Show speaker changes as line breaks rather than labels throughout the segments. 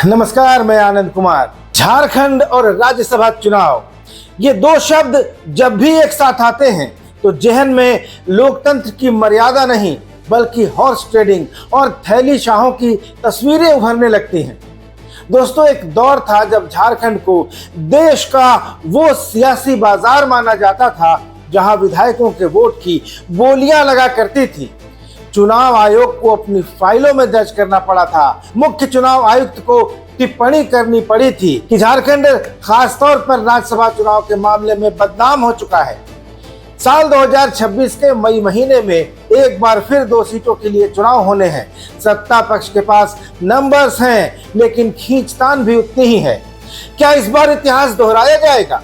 नमस्कार, मैं आनंद कुमार। झारखंड और राज्यसभा चुनाव, ये दो शब्द जब भी एक साथ आते हैं तो जहन में लोकतंत्र की मर्यादा नहीं बल्कि हॉर्स ट्रेडिंग और थैली शाहों की तस्वीरें उभरने लगती हैं। दोस्तों, एक दौर था जब झारखंड को देश का वो सियासी बाजार माना जाता था जहां विधायकों के वोट की बोलियां लगा करती थी। चुनाव आयोग को अपनी फाइलों में दर्ज करना पड़ा था। मुख्य चुनाव आयुक्त को टिप्पणी करनी पड़ी थी कि झारखंड खासतौर पर राज्यसभा चुनाव के मामले में बदनाम हो चुका है। साल 2026 के मई महीने में एक बार फिर 2 सीटों के लिए चुनाव होने हैं। सत्ता पक्ष के पास नंबर्स हैं, लेकिन खींचतान भी उतनी ही है। क्या इस बार इतिहास दोहराया जाएगा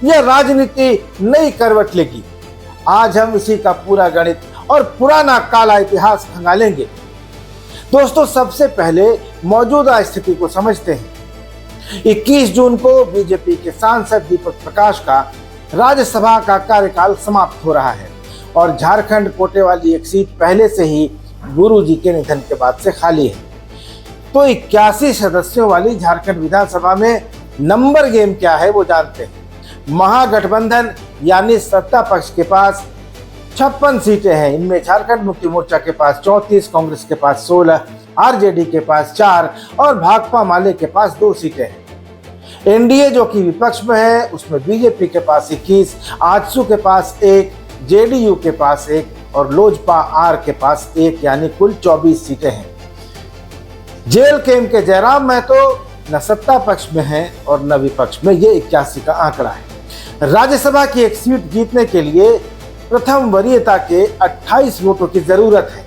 या राजनीति नई करवट लेगी? आज हम इसी का पूरा गणित और पुराना काला इतिहास खंगालेंगे। दोस्तों, सबसे पहले मौजूदा स्थिति को समझते हैं। 21 जून को बीजेपी के सांसद दीपक प्रकाश का राज्यसभा का कार्यकाल समाप्त हो रहा है और झारखंड कोटे वाली एक सीट पहले से ही गुरु जी के निधन के बाद से खाली है। तो 81 सदस्यों वाली झारखंड विधानसभा में नंबर गेम क्या है वो जानते हैं। महागठबंधन यानी सत्ता पक्ष के पास 56 सीटें हैं। इनमें झारखंड मुक्ति मोर्चा के पास 34, कांग्रेस के पास 16, आरजेडी के पास 4 और भाकपा माले के पास 2 सीटें हैं। एनडीए जो कि विपक्ष में है उसमें बीजेपी के पास 21, आजसू के पास 1, जेडीयू के पास 1 और लोजपा आर के पास 1, यानी कुल 24 सीटें हैं। जेल कैंप के जयराम महतो न सत्ता पक्ष में है और न विपक्ष में। ये 81 का आंकड़ा है। राज्यसभा की एक सीट जीतने के लिए प्रथम वरीयता के 28 वोटों की जरूरत है।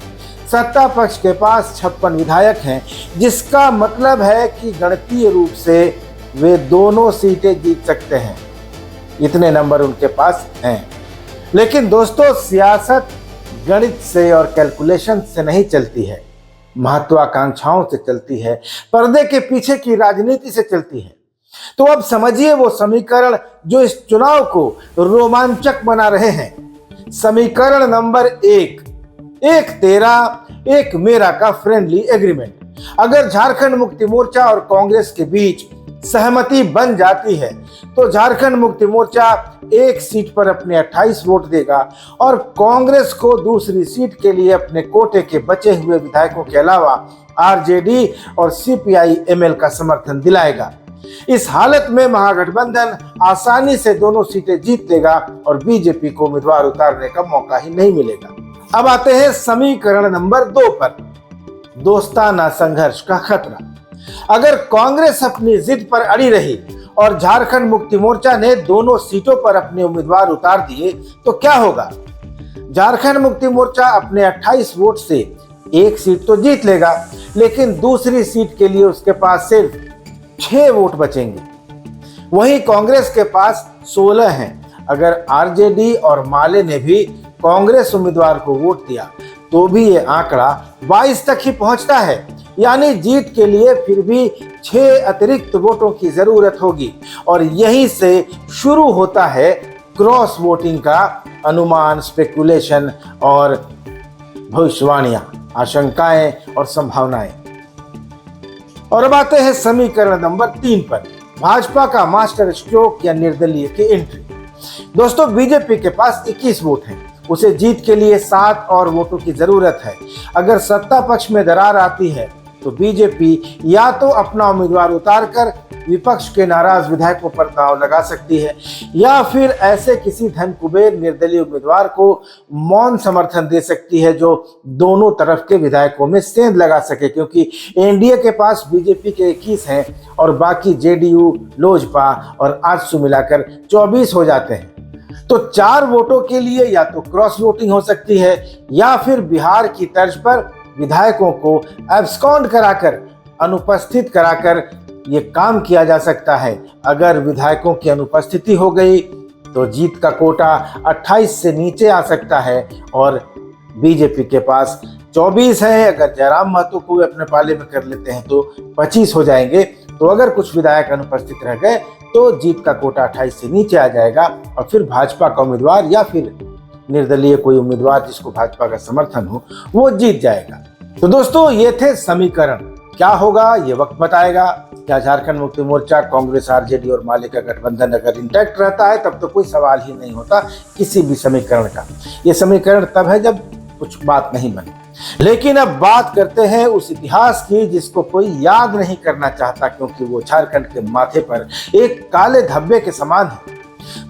सत्ता पक्ष के पास 56 विधायक हैं, जिसका मतलब है कि गणितीय रूप से वे दोनों सीटें जीत सकते हैं। इतने नंबर उनके पास हैं। लेकिन दोस्तों, सियासत गणित से और कैलकुलेशन से नहीं चलती है, महत्वाकांक्षाओं से चलती है, पर्दे के पीछे की राजनीति से चलती है। तो अब समझिए वो समीकरण जो इस चुनाव को रोमांचक बना रहे हैं। समीकरण नंबर 1, एक तेरा एक मेरा का फ्रेंडली एग्रीमेंट। अगर झारखंड मुक्ति मोर्चा और कांग्रेस के बीच सहमति बन जाती है तो झारखंड मुक्ति मोर्चा एक सीट पर अपने 28 वोट देगा और कांग्रेस को दूसरी सीट के लिए अपने कोटे के बचे हुए विधायकों के अलावा आरजेडी और सीपीआई-एमएल का समर्थन दिलाएगा। इस हालत में महागठबंधन आसानी से दोनों सीटें जीत लेगा और बीजेपी को उम्मीदवार उतारने का मौका ही नहीं मिलेगा। अब आते हैं समीकरण नंबर 2 पर, दोस्ताना संघर्ष का खतरा। अगर कांग्रेस अपनी जिद पर अड़ी रही और झारखंड मुक्ति मोर्चा ने दोनों सीटों पर अपने उम्मीदवार उतार दिए तो क्या होगा? झारखंड मुक्ति मोर्चा अपने 28 वोट से एक सीट तो जीत लेगा, लेकिन दूसरी सीट के लिए उसके पास सिर्फ 6 वोट बचेंगे। वहीं कांग्रेस के पास 16 हैं। अगर आरजेडी और माले ने भी कांग्रेस उम्मीदवार को वोट दिया तो भी ये आंकड़ा 22 तक ही पहुंचता है, यानी जीत के लिए फिर भी 6 अतिरिक्त वोटों की जरूरत होगी। और यहीं से शुरू होता है क्रॉस वोटिंग का अनुमान, स्पेकुलेशन और भविष्यवाणियां, आशंकाएं और संभावनाएं। और अब आते हैं समीकरण नंबर 3 पर, भाजपा का मास्टर स्ट्रोक या निर्दलीय की एंट्री। दोस्तों, बीजेपी के पास 21 वोट हैं। उसे जीत के लिए 7 और वोटों की जरूरत है। अगर सत्ता पक्ष में दरार आती है तो बीजेपी या तो अपना उम्मीदवार उतारकर विपक्ष के नाराज विधायकों पर दांव लगा सकती है या फिर ऐसे किसी धन कुबेर निर्दलीय उम्मीदवार को मौन समर्थन दे सकती है जो दोनों तरफ के विधायकों में सेंध लगा सके, क्योंकि एनडीए के पास बीजेपी के 21 हैं और बाकी जेडीयू, लोजपा और आजसू मिलाकर 24 हो जाते हैं। तो 4 वोटों के लिए या तो क्रॉस वोटिंग हो सकती है या फिर बिहार की तर्ज पर विधायकों को एब्सकॉन्ड कराकर, अनुपस्थित कराकर ये काम किया जा सकता है। अगर विधायकों की अनुपस्थिति हो गई तो जीत का कोटा 28 से नीचे आ सकता है और बीजेपी के पास 24 है। अगर जयराम महतो को अपने पाले में कर लेते हैं तो 25 हो जाएंगे। तो अगर कुछ विधायक अनुपस्थित रह गए तो जीत का कोटा 28 से नीचे आ जाएगा और फिर भाजपा का उम्मीदवार या फिर निर्दलीय कोई उम्मीदवार जिसको भाजपा का समर्थन हो वो जीत जाएगा। तो दोस्तों, ये थे समीकरण। क्या होगा ये वक्त बताएगा। क्या झारखंड मुक्ति मोर्चा, कांग्रेस, आरजेडी और माले का गठबंधन अगर इंटैक्ट रहता है तब तो कोई सवाल ही नहीं होता किसी भी समीकरण का। ये समीकरण तब है जब कुछ बात नहीं बनी। लेकिन अब बात करते हैं उस इतिहास की जिसको कोई याद नहीं करना चाहता, क्योंकि वो झारखंड के माथे पर एक काले धब्बे के समान है।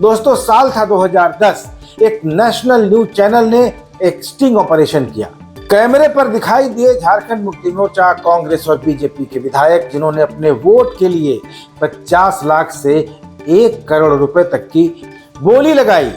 दोस्तों, साल था 2010। एक नेशनल न्यूज चैनल ने एक स्टिंग ऑपरेशन किया। कैमरे पर दिखाई दिए झारखंड मुक्ति मोर्चा, कांग्रेस और बीजेपी के विधायक, जिन्होंने अपने वोट के लिए 50 लाख से 1 करोड़ रुपए तक की बोली लगाई।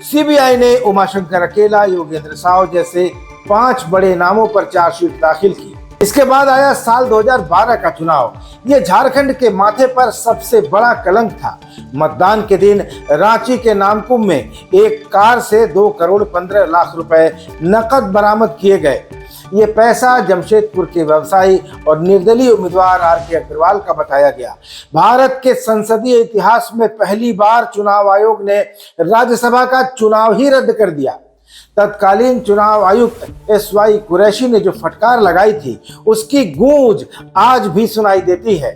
सीबीआई ने उमाशंकर अकेला, योगेंद्र साव जैसे 5 बड़े नामों पर चार्जशीट दाखिल की। इसके बाद आया साल 2012 का चुनाव। ये झारखंड के माथे पर सबसे बड़ा कलंक था। मतदान के दिन रांची के नामकुम में एक कार से 2 करोड़ 15 लाख रुपए नकद बरामद किए गए। ये पैसा जमशेदपुर के व्यवसायी और निर्दलीय उम्मीदवार आर.के. अग्रवाल का बताया गया। भारत के संसदीय इतिहास में पहली बार चुनाव आयोग ने राज्यसभा का चुनाव ही रद्द कर दिया। तत्कालीन चुनाव आयुक्त एस.वाई. कुरैशी ने जो फटकार लगाई थी उसकी गूंज आज भी सुनाई देती है।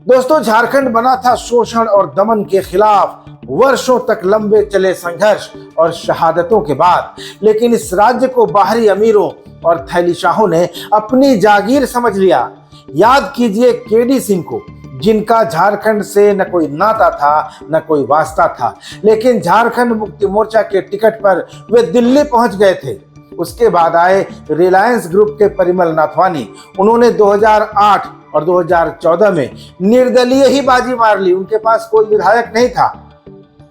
दोस्तों, झारखंड बना था शोषण और दमन के खिलाफ वर्षों तक लंबे चले संघर्ष और शहादतों के बाद। लेकिन इस राज्य को बाहरी अमीरों और थैलीशाहों ने अपनी जागीर समझ लिया। याद कीजिए के.डी. सिंह को, जिनका झारखंड से न कोई नाता था न कोई वास्ता था, लेकिन झारखंड मुक्ति मोर्चा के टिकट पर वे दिल्ली पहुंच गए थे। उसके बाद आए रिलायंस ग्रुप के परिमल नाथवानी। उन्होंने 2008 और 2014 में निर्दलीय ही बाजी मार ली। उनके पास कोई विधायक नहीं था।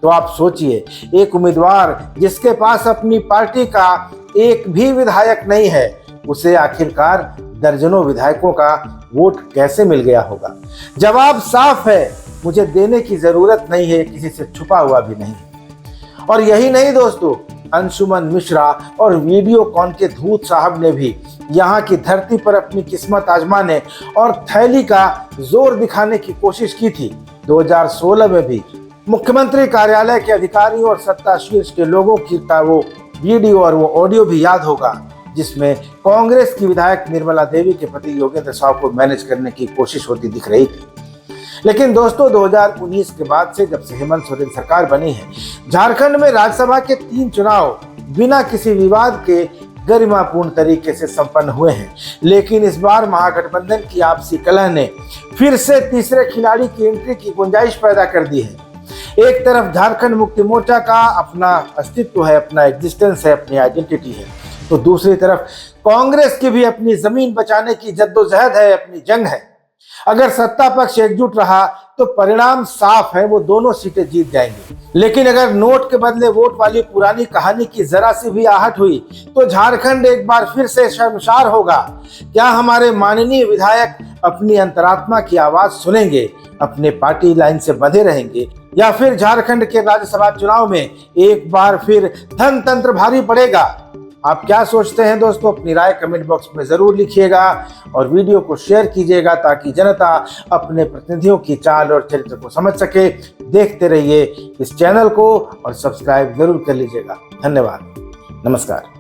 तो आप सोचिए, एक उम्मीदवार जिसके पास अपनी पार्टी का एक भी विधायक नहीं है, उसे आखिरकार दर्जनों विधायकों का वोट कैसे मिल गया होगा? जवाब साफ है, मुझे देने की जरूरत नहीं है, किसी से छुपा हुआ भी नहीं। और यही नहीं दोस्तों, अंशुमन मिश्रा और वीडियोकॉन के धूत साहब ने भी यहाँ की धरती पर अपनी किस्मत आजमाने और थैली का जोर दिखाने की कोशिश की थी। 2016 में भी मुख्यमंत्री कार्यालय के अधिकारियों और सत्ता शीर्ष के लोगों की का वो वीडियो और वो ऑडियो भी याद होगा, जिसमें कांग्रेस की विधायक निर्मला देवी के पति योगेंद्र साव को मैनेज करने की कोशिश होती दिख रही थी। लेकिन दोस्तों, 2019 के बाद से जब से हेमंत सोरेन सरकार बनी है, झारखंड में राज्यसभा के 3 चुनाव बिना किसी विवाद के गरिमापूर्ण तरीके से संपन्न हुए हैं। लेकिन इस बार महागठबंधन की आपसी कलह ने फिर से तीसरे खिलाड़ी की एंट्री की गुंजाइश पैदा कर दी है। एक तरफ झारखंड मुक्ति मोर्चा का अपना अस्तित्व है, अपना एग्जिस्टेंस है, अपनी आइडेंटिटी है, तो दूसरी तरफ कांग्रेस की भी अपनी जमीन बचाने की जद्दोजहद है, अपनी जंग है। अगर सत्ता पक्ष एकजुट रहा तो परिणाम साफ है, वो दोनों सीटें जीत जाएंगे। लेकिन अगर नोट के बदले वोट वाली पुरानी कहानी की जरा सी भी आहट हुई तो झारखंड एक बार फिर से शर्मसार होगा। क्या हमारे माननीय विधायक अपनी अंतरात्मा की आवाज सुनेंगे, अपने पार्टी लाइन से बंधे रहेंगे, या फिर झारखंड के राज्यसभा चुनाव में एक बार फिर धन तंत्र भारी पड़ेगा? आप क्या सोचते हैं दोस्तों? अपनी राय कमेंट बॉक्स में जरूर लिखिएगा और वीडियो को शेयर कीजिएगा ताकि जनता अपने प्रतिनिधियों की चाल और चरित्र को समझ सके। देखते रहिए इस चैनल को और सब्सक्राइब जरूर कर लीजिएगा। धन्यवाद, नमस्कार।